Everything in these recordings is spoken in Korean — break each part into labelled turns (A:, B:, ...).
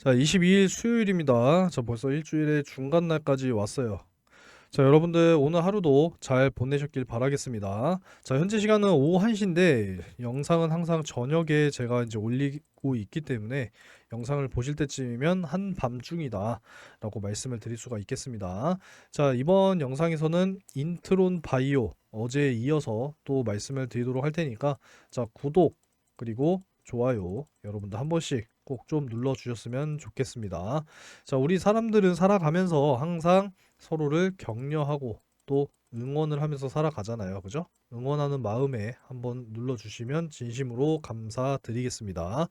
A: 자, 22일 수요일입니다. 자, 벌써 일주일의 중간 날까지 왔어요. 자, 여러분들 오늘 하루도 잘 보내셨길 바라겠습니다. 자, 현재 시간은 오후 1시인데 영상은 항상 저녁에 제가 이제 올리고 있기 때문에 영상을 보실 때쯤이면 한밤중이다 라고 말씀을 드릴 수가 있겠습니다. 자, 이번 영상에서는 인트론 바이오 어제에 이어서 또 말씀을 드리도록 할 테니까 자, 구독 그리고 좋아요 여러분들 한 번씩 꼭 좀 눌러주셨으면 좋겠습니다. 자, 우리 사람들은 살아가면서 항상 서로를 격려하고 또 응원을 하면서 살아가잖아요. 그죠? 응원하는 마음에 한번 눌러주시면 진심으로 감사드리겠습니다.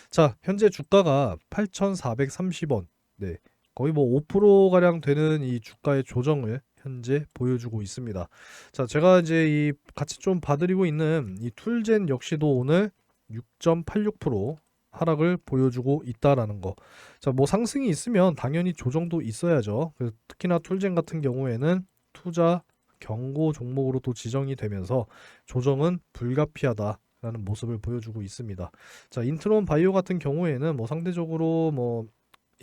A: 자, 현재 주가가 8,430원. 네. 거의 뭐 5%가량 되는 이 주가의 조정을 현재 보여주고 있습니다. 자, 제가 이제 이 같이 좀 봐드리고 있는 이 툴젠 역시도 오늘 6.86% 하락을 보여주고 있다라는 거. 자, 뭐 상승이 있으면 당연히 조정도 있어야죠. 그래서 특히나 툴젠 같은 경우에는 투자 경고 종목으로 또 지정이 되면서 조정은 불가피하다라는 모습을 보여주고 있습니다. 자, 인트론 바이오 같은 경우에는 뭐 상대적으로 뭐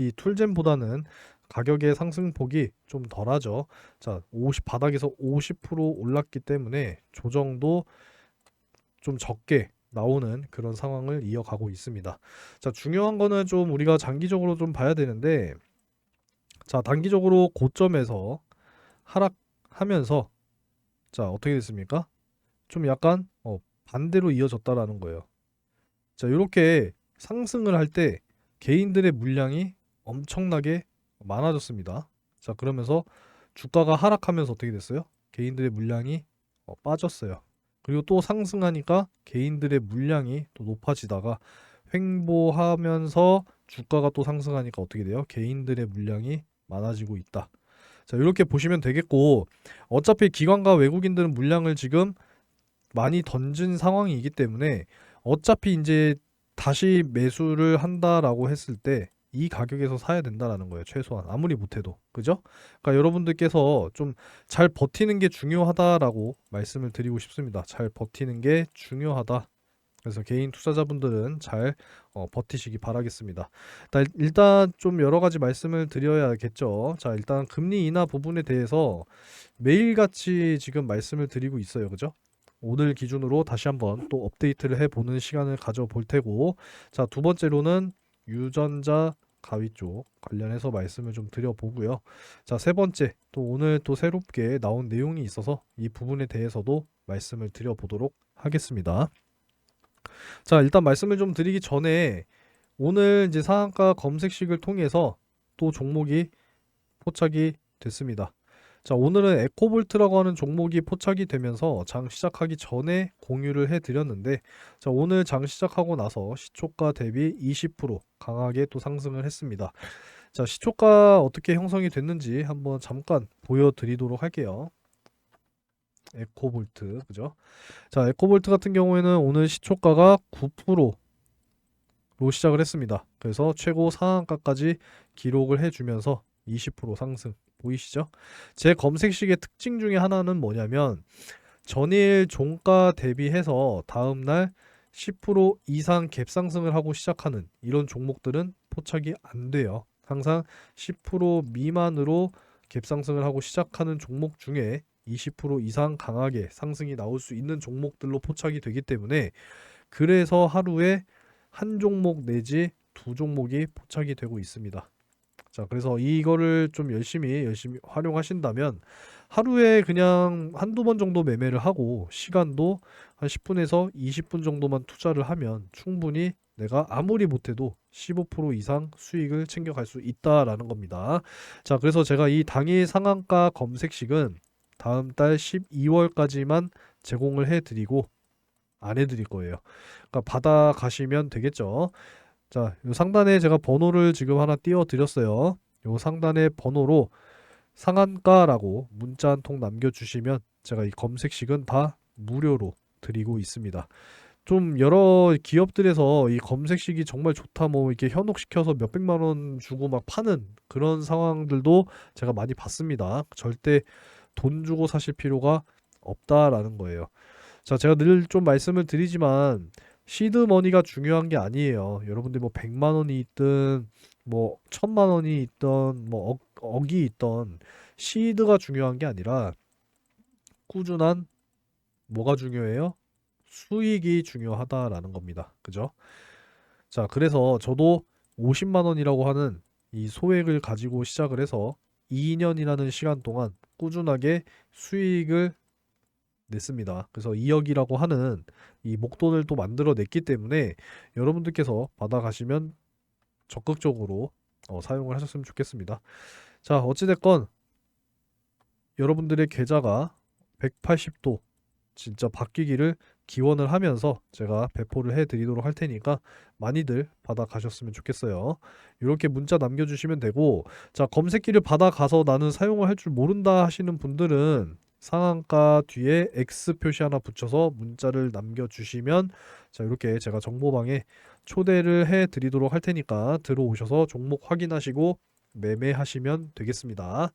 A: 이 툴젠보다는 가격의 상승폭이 좀 덜하죠. 자, 50 바닥에서 50% 올랐기 때문에 조정도 좀 적게 나오는 그런 상황을 이어가고 있습니다. 자, 중요한 거는 좀 우리가 장기적으로 좀 봐야 되는데, 자, 단기적으로 고점에서 하락하면서, 자, 어떻게 됐습니까? 좀 약간 반대로 이어졌다라는 거예요. 자, 이렇게 상승을 할 때 개인들의 물량이 엄청나게 많아졌습니다. 자, 그러면서 주가가 하락하면서 어떻게 됐어요? 개인들의 물량이 빠졌어요. 그리고 또 상승하니까 개인들의 물량이 또 높아지다가 횡보하면서 주가가 또 상승하니까 어떻게 돼요? 개인들의 물량이 많아지고 있다. 자, 이렇게 보시면 되겠고, 어차피 기관과 외국인들은 물량을 지금 많이 던진 상황이기 때문에 어차피 이제 다시 매수를 한다라고 했을 때 이 가격에서 사야 된다라는 거예요. 최소한 아무리 못해도 그죠? 그러니까 여러분들께서 좀 잘 버티는 게 중요하다라고 말씀을 드리고 싶습니다. 잘 버티는 게 중요하다. 그래서 개인 투자자분들은 잘 버티시기 바라겠습니다. 일단 좀 여러 가지 말씀을 드려야겠죠. 자, 일단 금리 인하 부분에 대해서 매일같이 지금 말씀을 드리고 있어요. 그죠? 오늘 기준으로 다시 한번 또 업데이트를 해보는 시간을 가져볼 테고, 자, 두 번째로는 유전자 가위 쪽 관련해서 말씀을 좀 드려보고요. 자, 세 번째, 또 오늘 또 새롭게 나온 내용이 있어서 이 부분에 대해서도 말씀을 드려보도록 하겠습니다. 자, 일단 말씀을 좀 드리기 전에 오늘 이제 상한가 검색식을 통해서 또 종목이 포착이 됐습니다. 자, 오늘은 에코볼트라고 하는 종목이 포착이 되면서 장 시작하기 전에 공유를 해드렸는데, 자, 오늘 장 시작하고 나서 시초가 대비 20% 강하게 또 상승을 했습니다. 자, 시초가 어떻게 형성이 됐는지 한번 잠깐 보여드리도록 할게요. 에코볼트, 그죠? 자, 에코볼트 같은 경우에는 오늘 시초가가 9%로 시작을 했습니다. 그래서 최고 상한가까지 기록을 해주면서 20% 상승 보이시죠? 제 검색식의 특징 중에 하나는 뭐냐면 전일 종가 대비해서 다음날 10% 이상 갭 상승을 하고 시작하는 이런 종목들은 포착이 안 돼요. 항상 10% 미만으로 갭 상승을 하고 시작하는 종목 중에 20% 이상 강하게 상승이 나올 수 있는 종목들로 포착이 되기 때문에, 그래서 하루에 한 종목 내지 두 종목이 포착이 되고 있습니다. 자, 그래서 이거를 좀 열심히 활용하신다면 하루에 그냥 한두 번 정도 매매를 하고 시간도 한 10분에서 20분 정도만 투자를 하면 충분히 내가 아무리 못해도 15% 이상 수익을 챙겨갈 수 있다라는 겁니다. 자, 그래서 제가 이 당일 상한가 검색식은 다음 달 12월까지만 제공을 해드리고 안 해드릴 거예요. 그러니까 받아 가시면 되겠죠. 자, 요 상단에 제가 번호를 지금 하나 띄워 드렸어요. 요 상단의 번호로 상한가라고 문자 한 통 남겨주시면 제가 이 검색식은 다 무료로 드리고 있습니다. 좀 여러 기업들에서 이 검색식이 정말 좋다 뭐 이렇게 현혹시켜서 몇백만 원 주고 막 파는 그런 상황들도 제가 많이 봤습니다. 절대 돈 주고 사실 필요가 없다라는 거예요. 자, 제가 늘 좀 말씀을 드리지만 시드 머니가 중요한 게 아니에요. 여러분들 뭐 100만 원이 있든 뭐 1,000만 원이 있던 뭐 억이 있던 시드가 중요한 게 아니라 꾸준한 뭐가 중요해요? 수익이 중요하다라는 겁니다. 그죠? 자, 그래서 저도 50만 원이라고 하는 이 소액을 가지고 시작을 해서 2년이라는 시간 동안 꾸준하게 수익을 냈습니다. 그래서 2억이라고 하는 이 목돈을 또 만들어 냈기 때문에 여러분들께서 받아가시면 적극적으로 사용을 하셨으면 좋겠습니다. 자, 어찌됐건 여러분들의 계좌가 180도 진짜 바뀌기를 기원을 하면서 제가 배포를 해드리도록 할 테니까 많이들 받아가셨으면 좋겠어요. 이렇게 문자 남겨주시면 되고, 자, 검색기를 받아가서 나는 사용을 할 줄 모른다 하시는 분들은 상한가 뒤에 X 표시 하나 붙여서 문자를 남겨주시면, 자, 이렇게 제가 정보방에 초대를 해드리도록 할 테니까 들어오셔서 종목 확인하시고 매매하시면 되겠습니다.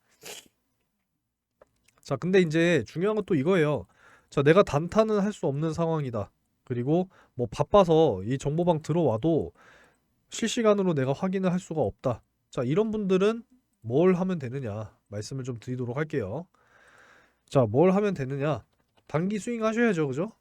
A: 자, 근데 이제 중요한 건 또 이거예요. 자, 내가 단타는 할 수 없는 상황이다. 그리고 뭐 바빠서 이 정보방 들어와도 실시간으로 내가 확인을 할 수가 없다. 자, 이런 분들은 뭘 하면 되느냐 말씀을 좀 드리도록 할게요. 자, 뭘 하면 되느냐? 단기 스윙 하셔야죠. 그죠?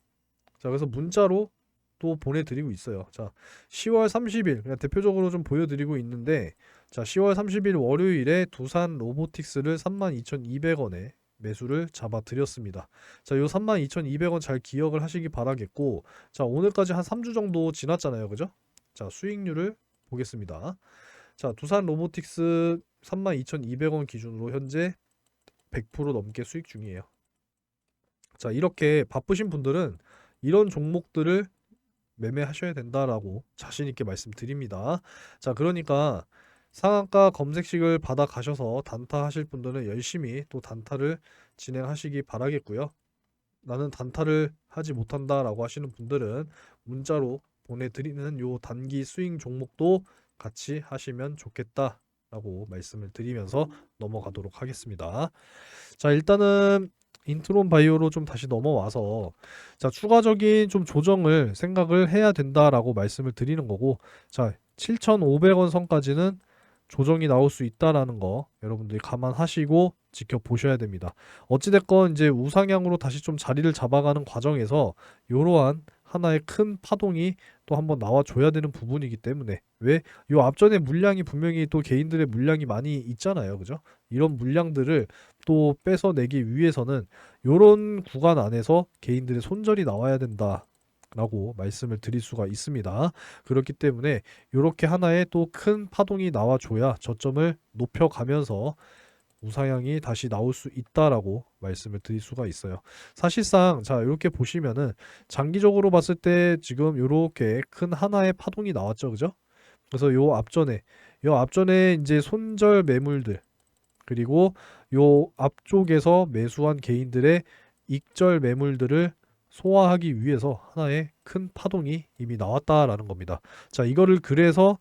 A: 자, 그래서 문자로 또 보내드리고 있어요. 자, 10월 30일 그냥 대표적으로 좀 보여드리고 있는데, 자, 10월 30일 월요일에 두산 로보틱스를 32,200원에 매수를 잡아드렸습니다. 자, 요 32,200원 잘 기억을 하시기 바라겠고, 자, 오늘까지 한 3주 정도 지났잖아요. 그죠? 자, 수익률을 보겠습니다. 자, 두산 로보틱스 32,200원 기준으로 현재 100% 넘게 수익 중이에요. 자, 이렇게 바쁘신 분들은 이런 종목들을 매매하셔야 된다라고 자신 있게 말씀드립니다. 자, 그러니까 상한가 검색식을 받아 가셔서 단타 하실 분들은 열심히 또 단타를 진행하시기 바라겠고요. 나는 단타를 하지 못한다라고 하시는 분들은 문자로 보내드리는 요 단기 스윙 종목도 같이 하시면 좋겠다라고 말씀을 드리면서 넘어가도록 하겠습니다. 자, 일단은 인트론 바이오로 좀 다시 넘어와서, 자, 추가적인 좀 조정을 생각을 해야 된다라고 말씀을 드리는 거고, 자, 7,500원 선까지는 조정이 나올 수 있다라는 거 여러분들이 감안하시고 지켜보셔야 됩니다. 어찌됐건 이제 우상향으로 다시 좀 자리를 잡아가는 과정에서 이러한 하나의 큰 파동이 또 한번 나와줘야 되는 부분이기 때문에, 왜? 요 앞전에 물량이 분명히 또 개인들의 물량이 많이 있잖아요. 그죠? 이런 물량들을 또 뺏어내기 위해서는 요런 구간 안에서 개인들의 손절이 나와야 된다 라고 말씀을 드릴 수가 있습니다. 그렇기 때문에 이렇게 하나의 또 큰 파동이 나와줘야 저점을 높여가면서 우상향이 다시 나올 수 있다라고 말씀을 드릴 수가 있어요. 사실상 자, 이렇게 보시면은 장기적으로 봤을 때 지금 이렇게 큰 하나의 파동이 나왔죠. 그죠? 그래서 요 앞전에 이제 손절 매물들, 그리고 요 앞쪽에서 매수한 개인들의 익절 매물들을 소화하기 위해서 하나의 큰 파동이 이미 나왔다라는 겁니다. 자, 이거를 그래서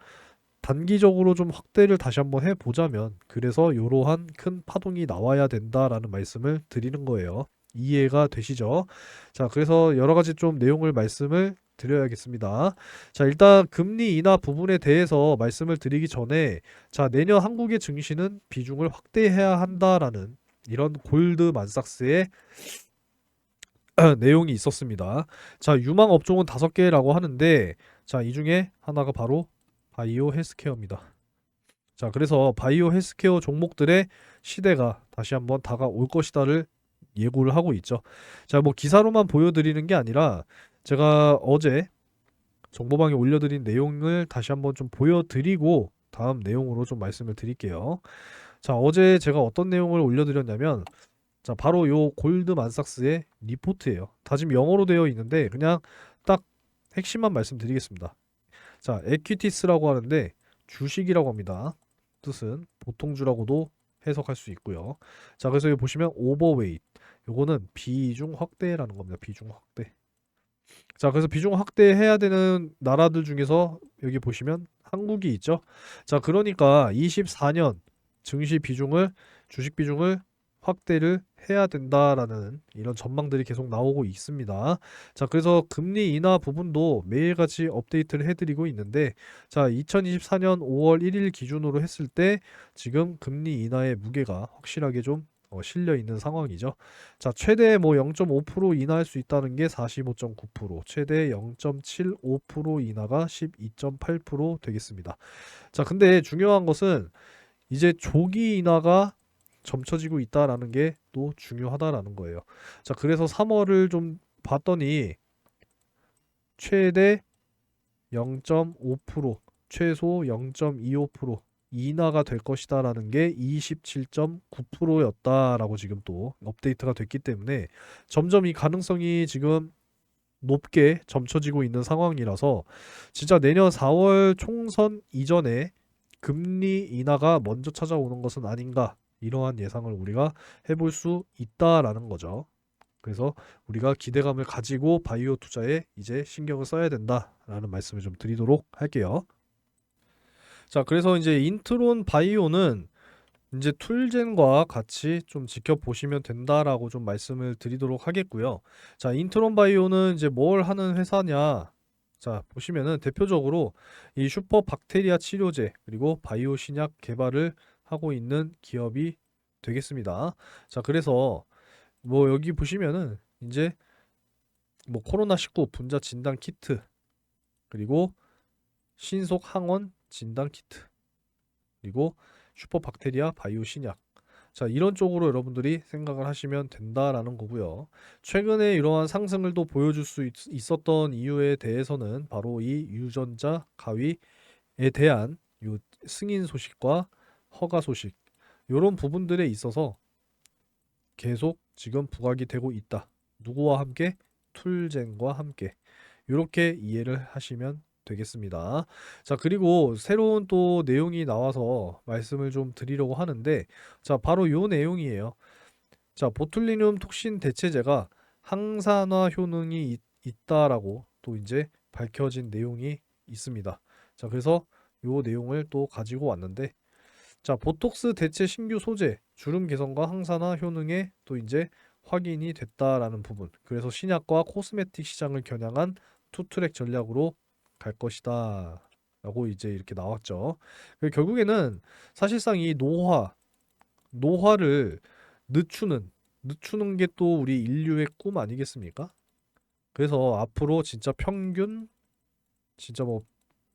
A: 단기적으로 좀 확대를 다시 한번 해보자면, 그래서 이러한 큰 파동이 나와야 된다라는 말씀을 드리는 거예요. 이해가 되시죠? 자, 그래서 여러 가지 좀 내용을 말씀을 드려야겠습니다. 자, 일단 금리 인하 부분에 대해서 말씀을 드리기 전에, 자, 내년 한국의 증시는 비중을 확대해야 한다라는 이런 골드만삭스의 내용이 있었습니다. 자, 유망 업종은 5개라고 하는데, 자, 이 중에 하나가 바로 바이오 헬스케어입니다. 자, 그래서 바이오 헬스케어 종목들의 시대가 다시 한번 다가올 것이다를 예고를 하고 있죠. 자, 뭐 기사로만 보여드리는 게 아니라 제가 어제 정보방에 올려드린 내용을 다시 한번 좀 보여드리고 다음 내용으로 좀 말씀을 드릴게요. 자, 어제 제가 어떤 내용을 올려드렸냐면, 자, 바로 요 골드만삭스의 리포트예요. 다 지금 영어로 되어 있는데 그냥 딱 핵심만 말씀드리겠습니다. 자, 에퀴티스라고 하는데 주식이라고 합니다. 뜻은 보통주라고도 해석할 수 있고요. 자, 그래서 여기 보시면 오버웨이트, 요거는 비중 확대라는 겁니다. 비중 확대. 자, 그래서 비중 확대해야 되는 나라들 중에서 여기 보시면 한국이 있죠. 자, 그러니까 24년 증시 비중을, 주식 비중을 확대를 해야 된다라는 이런 전망들이 계속 나오고 있습니다. 자, 그래서 금리 인하 부분도 매일같이 업데이트를 해드리고 있는데, 자, 2024년 5월 1일 기준으로 했을 때 지금 금리 인하의 무게가 확실하게 좀 실려 있는 상황이죠. 자, 최대 뭐 0.5% 인하할 수 있다는 게 45.9%, 최대 0.75% 인하가 12.8% 되겠습니다. 자, 근데 중요한 것은 이제 조기 인하가 점쳐지고 있다라는 게 또 중요하다라는 거예요. 자, 그래서 3월을 좀 봤더니 최대 0.5%, 최소 0.25% 인하가 될 것이다라는 게 27.9%였다라고 지금 또 업데이트가 됐기 때문에 점점 이 가능성이 지금 높게 점쳐지고 있는 상황이라서 진짜 내년 4월 총선 이전에 금리 인하가 먼저 찾아오는 것은 아닌가, 이러한 예상을 우리가 해볼 수 있다라는 거죠. 그래서 우리가 기대감을 가지고 바이오 투자에 이제 신경을 써야 된다라는 말씀을 좀 드리도록 할게요. 자, 그래서 이제 인트론 바이오는 이제 툴젠과 같이 좀 지켜보시면 된다라고 좀 말씀을 드리도록 하겠고요. 자, 인트론 바이오는 이제 뭘 하는 회사냐? 자, 보시면은 대표적으로 이 슈퍼 박테리아 치료제 그리고 바이오 신약 개발을 하고 있는 기업이 되겠습니다. 자, 그래서 뭐 여기 보시면은 이제 뭐 코로나19 분자 진단 키트 그리고 신속 항원 진단 키트 그리고 슈퍼박테리아 바이오 신약, 자, 이런 쪽으로 여러분들이 생각을 하시면 된다라는 거고요. 최근에 이러한 상승을 또 보여줄 수 있었던 이유에 대해서는 바로 이 유전자 가위에 대한 요 승인 소식과 허가 소식, 이런 부분들에 있어서 계속 지금 부각이 되고 있다. 누구와 함께? 툴젠과 함께. 이렇게 이해를 하시면 되겠습니다. 자, 그리고 새로운 또 내용이 나와서 말씀을 좀 드리려고 하는데, 자, 바로 요 내용이에요. 자, 보툴리늄 톡신 대체제가 항산화 효능이 있다라고 또 이제 밝혀진 내용이 있습니다. 자, 그래서 요 내용을 또 가지고 왔는데, 자, 보톡스 대체 신규 소재, 주름 개선과 항산화 효능에 또 이제 확인이 됐다라는 부분. 그래서 신약과 코스메틱 시장을 겨냥한 투트랙 전략으로 갈 것이다. 라고 이제 이렇게 나왔죠. 결국에는 사실상 이 노화를 늦추는 게 또 우리 인류의 꿈 아니겠습니까? 그래서 앞으로 진짜 평균 진짜 뭐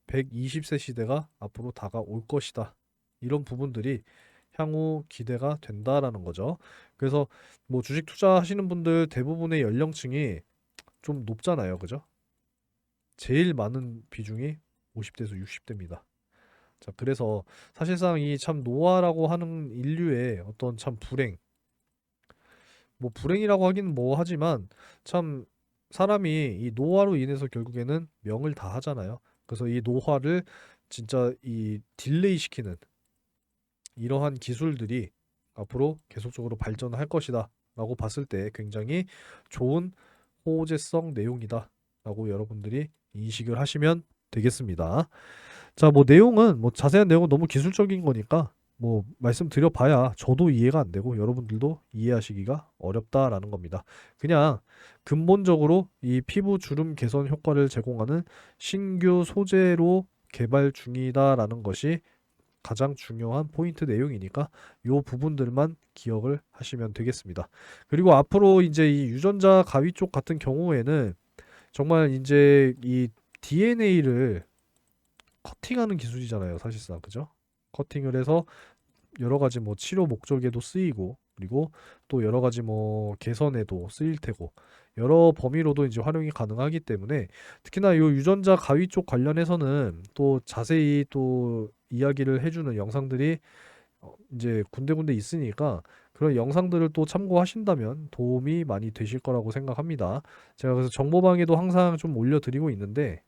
A: 120세 시대가 앞으로 다가올 것이다. 이런 부분들이 향후 기대가 된다라는 거죠. 그래서 뭐 주식 투자하시는 분들 대부분의 연령층이 좀 높잖아요. 그죠? 제일 많은 비중이 50대에서 60대입니다. 자, 그래서 사실상 이 참 노화라고 하는 인류의 어떤 참 뭐 불행이라고 하긴 뭐 하지만 참 사람이 이 노화로 인해서 결국에는 명을 다 하잖아요. 그래서 이 노화를 진짜 이 딜레이 시키는 이러한 기술들이 앞으로 계속적으로 발전할 것이다 라고 봤을 때 굉장히 좋은 호재성 내용이다 라고 여러분들이 인식을 하시면 되겠습니다. 자, 뭐 내용은 뭐 자세한 내용은 너무 기술적인 거니까 뭐 말씀드려 봐야 저도 이해가 안 되고 여러분들도 이해하시기가 어렵다라는 겁니다. 그냥 근본적으로 이 피부 주름 개선 효과를 제공하는 신규 소재로 개발 중이다라는 것이 가장 중요한 포인트 내용이니까 요 부분들만 기억을 하시면 되겠습니다. 그리고 앞으로 이제 이 유전자 가위 쪽 같은 경우에는 정말 이제 이 DNA를 커팅하는 기술이잖아요, 사실상. 그죠? 커팅을 해서 여러 가지 뭐 치료 목적에도 쓰이고, 그리고 또 여러 가지 뭐 개선에도 쓰일 테고, 여러 범위로도 이제 활용이 가능하기 때문에 특히나 요 유전자 가위 쪽 관련해서는 또 자세히 또 이야기를 해주는 영상들이 이제 군데군데 있으니까 그런 영상들을 또 참고하신다면 도움이 많이 되실 거라고 생각합니다. 제가 그래서 정보방에도 항상 좀 올려드리고 있는데,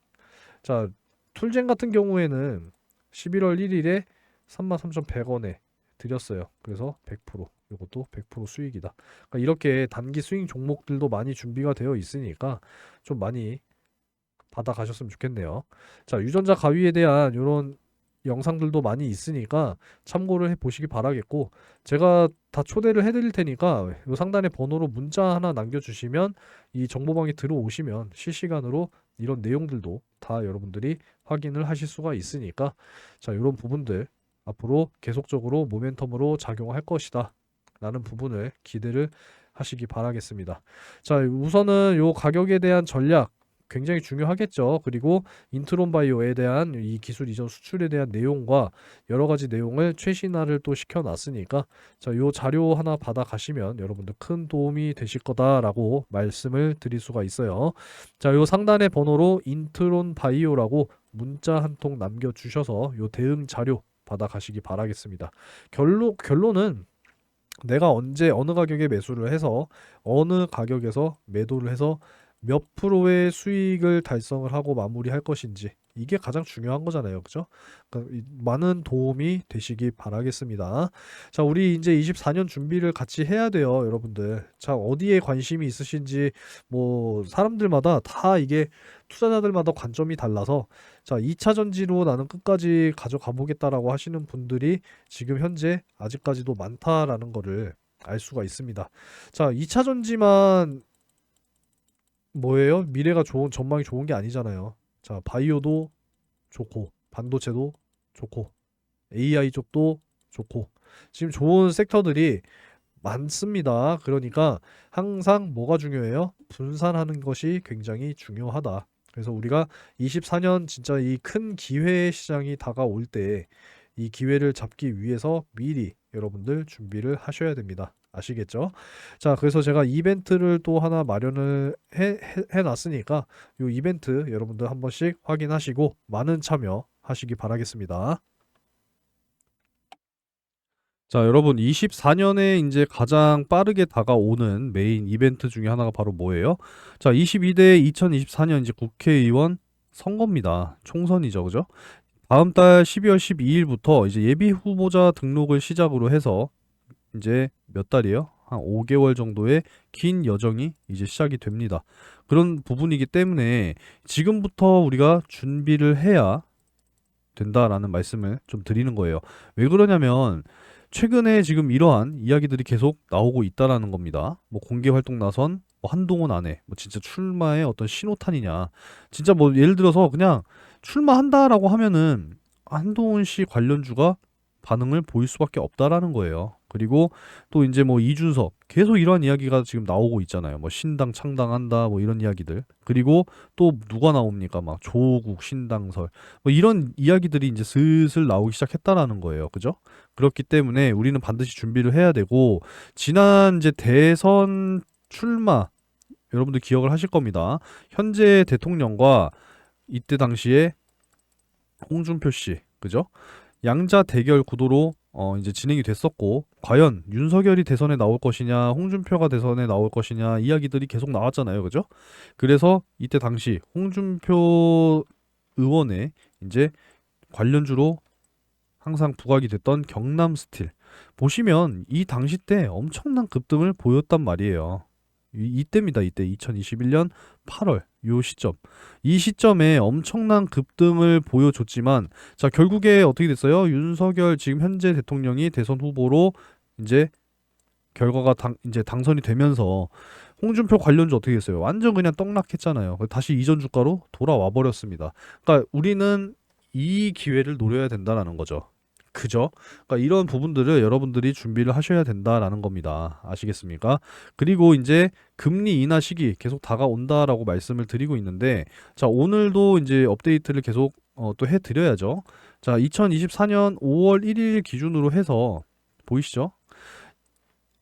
A: 자, 툴젠 같은 경우에는 11월 1일에 33,100원에 드렸어요. 그래서 100%, 이것도 100% 수익이다. 그러니까 이렇게 단기 스윙 종목들도 많이 준비가 되어 있으니까 좀 많이 받아 가셨으면 좋겠네요. 자, 유전자 가위에 대한 이런 영상들도 많이 있으니까 참고를 해 보시기 바라겠고, 제가 다 초대를 해드릴 테니까 요 상단에 번호로 문자 하나 남겨주시면 이 정보방에 들어오시면 실시간으로 이런 내용들도 다 여러분들이 확인을 하실 수가 있으니까, 자, 이런 부분들 앞으로 계속적으로 모멘텀으로 작용할 것이다 라는 부분을 기대를 하시기 바라겠습니다. 자, 우선은 요 가격에 대한 전략 굉장히 중요하겠죠. 그리고 인트론 바이오에 대한 이 기술 이전 수출에 대한 내용과 여러 가지 내용을 최신화를 또 시켜놨으니까, 자, 요 자료 하나 받아 가시면 여러분들 큰 도움이 되실 거다라고 말씀을 드릴 수가 있어요. 자, 요 상단의 번호로 인트론 바이오라고 문자 한 통 남겨주셔서 요 대응 자료 받아 가시기 바라겠습니다. 결론은 내가 언제 어느 가격에 매수를 해서 어느 가격에서 매도를 해서 몇 프로의 수익을 달성을 하고 마무리할 것인지, 이게 가장 중요한 거잖아요. 그죠? 그러니까 많은 도움이 되시기 바라겠습니다. 자, 우리 이제 24년 준비를 같이 해야 돼요, 여러분들. 자, 어디에 관심이 있으신지, 뭐 사람들마다 다 이게 투자자들마다 관점이 달라서, 자, 2차 전지로 나는 끝까지 가져가 보겠다라고 하시는 분들이 지금 현재 아직까지도 많다라는 거를 알 수가 있습니다. 자, 2차 전지만 뭐예요? 미래가 좋은, 전망이 좋은 게 아니잖아요. 자, 바이오도 좋고, 반도체도 좋고, AI 쪽도 좋고, 지금 좋은 섹터들이 많습니다. 그러니까 항상 뭐가 중요해요? 분산하는 것이 굉장히 중요하다. 그래서 우리가 24년 진짜 이 큰 기회 시장이 다가올 때 이 기회를 잡기 위해서 미리 여러분들 준비를 하셔야 됩니다. 아시겠죠? 자, 그래서 제가 이벤트를 또 하나 마련을 해놨으니까 이 이벤트 여러분들 한 번씩 확인하시고 많은 참여하시기 바라겠습니다. 자, 여러분, 24년에 이제 가장 빠르게 다가오는 메인 이벤트 중에 하나가 바로 뭐예요? 자, 22대 2024년 이제 국회의원 선거입니다. 총선이죠, 그죠? 다음 달 12월 12일부터 이제 예비 후보자 등록을 시작으로 해서 이제 몇 달이에요? 한 5개월 정도의 긴 여정이 이제 시작이 됩니다. 그런 부분이기 때문에 지금부터 우리가 준비를 해야 된다라는 말씀을 좀 드리는 거예요. 왜 그러냐면 최근에 지금 이러한 이야기들이 계속 나오고 있다라는 겁니다. 뭐 공개 활동 나선 뭐 한동훈 안에 뭐 진짜 출마의 어떤 신호탄이냐. 진짜 뭐 예를 들어서 그냥 출마한다라고 하면은 한동훈 씨 관련주가 반응을 보일 수밖에 없다라는 거예요. 그리고 또 이제 뭐 이준석 계속 이런 이야기가 지금 나오고 있잖아요. 뭐 신당 창당한다 뭐 이런 이야기들. 그리고 또 누가 나옵니까? 막 조국 신당설 뭐 이런 이야기들이 이제 슬슬 나오기 시작했다라는 거예요. 그죠? 그렇기 때문에 우리는 반드시 준비를 해야 되고, 지난 이제 대선 출마 여러분들 기억을 하실 겁니다. 현재 대통령과 이때 당시에 홍준표 씨, 그죠? 양자 대결 구도로 이제 진행이 됐었고, 과연 윤석열이 대선에 나올 것이냐, 홍준표가 대선에 나올 것이냐 이야기들이 계속 나왔잖아요, 그죠? 그래서 이때 당시 홍준표 의원의 이제 관련주로 항상 부각이 됐던 경남 스틸 보시면 이 당시 때 엄청난 급등을 보였단 말이에요. 이때입니다. 이때 2021년 8월 요 시점. 이 시점에 엄청난 급등을 보여줬지만, 자, 결국에 어떻게 됐어요? 윤석열 지금 현재 대통령이 대선 후보로 이제 결과가 이제 당선이 되면서 홍준표 관련주 어떻게 됐어요? 완전 그냥 떡락했잖아요. 다시 이전 주가로 돌아와 버렸습니다. 그러니까 우리는 이 기회를 노려야 된다라는 거죠. 그죠? 그러니까 이런 부분들을 여러분들이 준비를 하셔야 된다라는 겁니다. 아시겠습니까? 그리고 이제 금리 인하 시기 계속 다가온다라고 말씀을 드리고 있는데, 자, 오늘도 이제 업데이트를 계속 또 해드려야죠. 자, 2024년 5월 1일 기준으로 해서 보이시죠?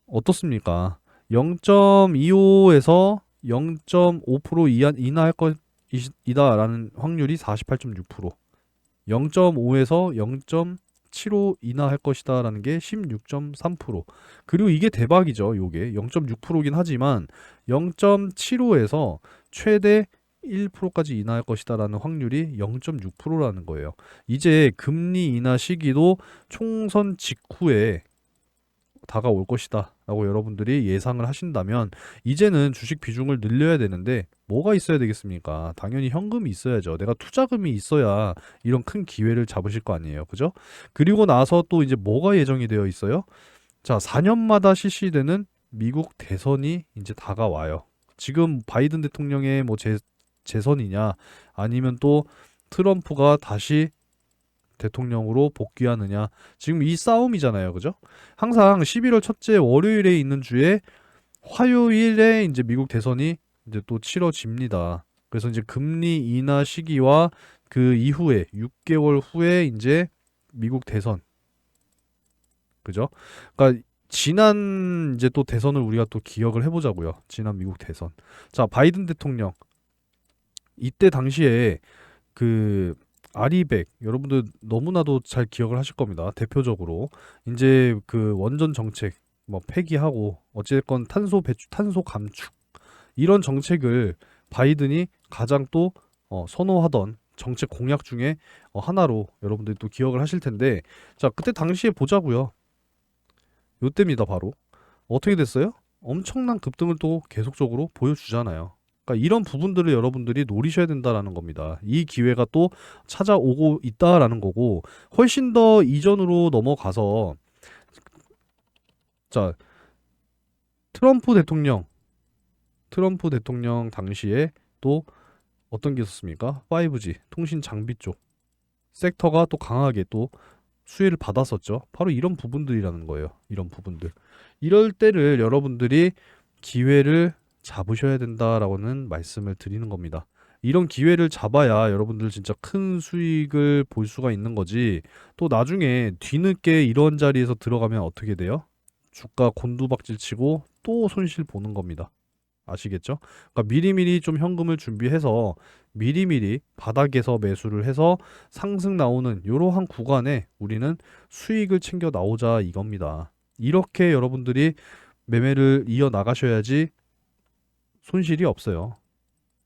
A: 어떻습니까? 0.25에서 0.5% 인하할 것이다라는 확률이 48.6%, 0.5에서 0.75 인하할 것이다라는 게 16.3%. 그리고 이게 대박이죠. 요게 0.6%긴 하지만 0.75에서 최대 1%까지 인하할 것이다라는 확률이 0.6%라는 거예요. 이제 금리 인하 시기도 총선 직후에 다가올 것이다 라고 여러분들이 예상을 하신다면 이제는 주식 비중을 늘려야 되는데 뭐가 있어야 되겠습니까? 당연히 현금이 있어야죠. 내가 투자금이 있어야 이런 큰 기회를 잡으실 거 아니에요. 그죠? 그리고 나서 또 이제 뭐가 예정이 되어 있어요? 자, 4년마다 실시되는 미국 대선이 이제 다가와요. 지금 바이든 대통령의 뭐 재선이냐 아니면 또 트럼프가 다시 대통령으로 복귀하느냐. 지금 이 싸움이잖아요. 그죠? 항상 11월 첫째 월요일에 있는 주에 화요일에 이제 미국 대선이 이제 또 치러집니다. 그래서 이제 금리 인하 시기와 그 이후에 6개월 후에 이제 미국 대선. 그죠? 그러니까 지난 이제 또 대선을 우리가 또 기억을 해보자고요. 지난 미국 대선. 자, 바이든 대통령. 이때 당시에 그 아리백 여러분들 너무나도 잘 기억을 하실 겁니다. 대표적으로 이제 그 원전 정책 뭐 폐기하고 어찌됐건 탄소 감축 이런 정책을 바이든이 가장 또 선호하던 정책 공약 중에 하나로 여러분들이 또 기억을 하실 텐데 자 그때 당시에 보자고요. 요때입니다 바로. 어떻게 됐어요? 엄청난 급등을 또 계속적으로 보여주잖아요. 그러니까 이런 부분들을 여러분들이 노리셔야 된다라는 겁니다. 이 기회가 또 찾아오고 있다라는 거고 훨씬 더 이전으로 넘어가서 자 트럼프 대통령 당시에 또 어떤 게 있었습니까? 5G 통신 장비 쪽 섹터가 또 강하게 또 수혜를 받았었죠. 바로 이런 부분들이라는 거예요. 이런 부분들. 이럴 때를 여러분들이 기회를 잡으셔야 된다라고는 말씀을 드리는 겁니다. 이런 기회를 잡아야 여러분들 진짜 큰 수익을 볼 수가 있는 거지. 또 나중에 뒤늦게 이런 자리에서 들어가면 어떻게 돼요? 주가 곤두박질 치고 또 손실 보는 겁니다. 아시겠죠? 그러니까 미리미리 좀 현금을 준비해서 미리미리 바닥에서 매수를 해서 상승 나오는 이러한 구간에 우리는 수익을 챙겨 나오자 이겁니다. 이렇게 여러분들이 매매를 이어 나가셔야지 손실이 없어요.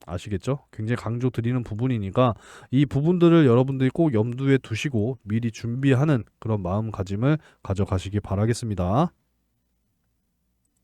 A: 아시겠죠? 굉장히 강조 드리는 부분이니까 이 부분들을 여러분들이 꼭 염두에 두시고 미리 준비하는 그런 마음가짐을 가져가시기 바라겠습니다.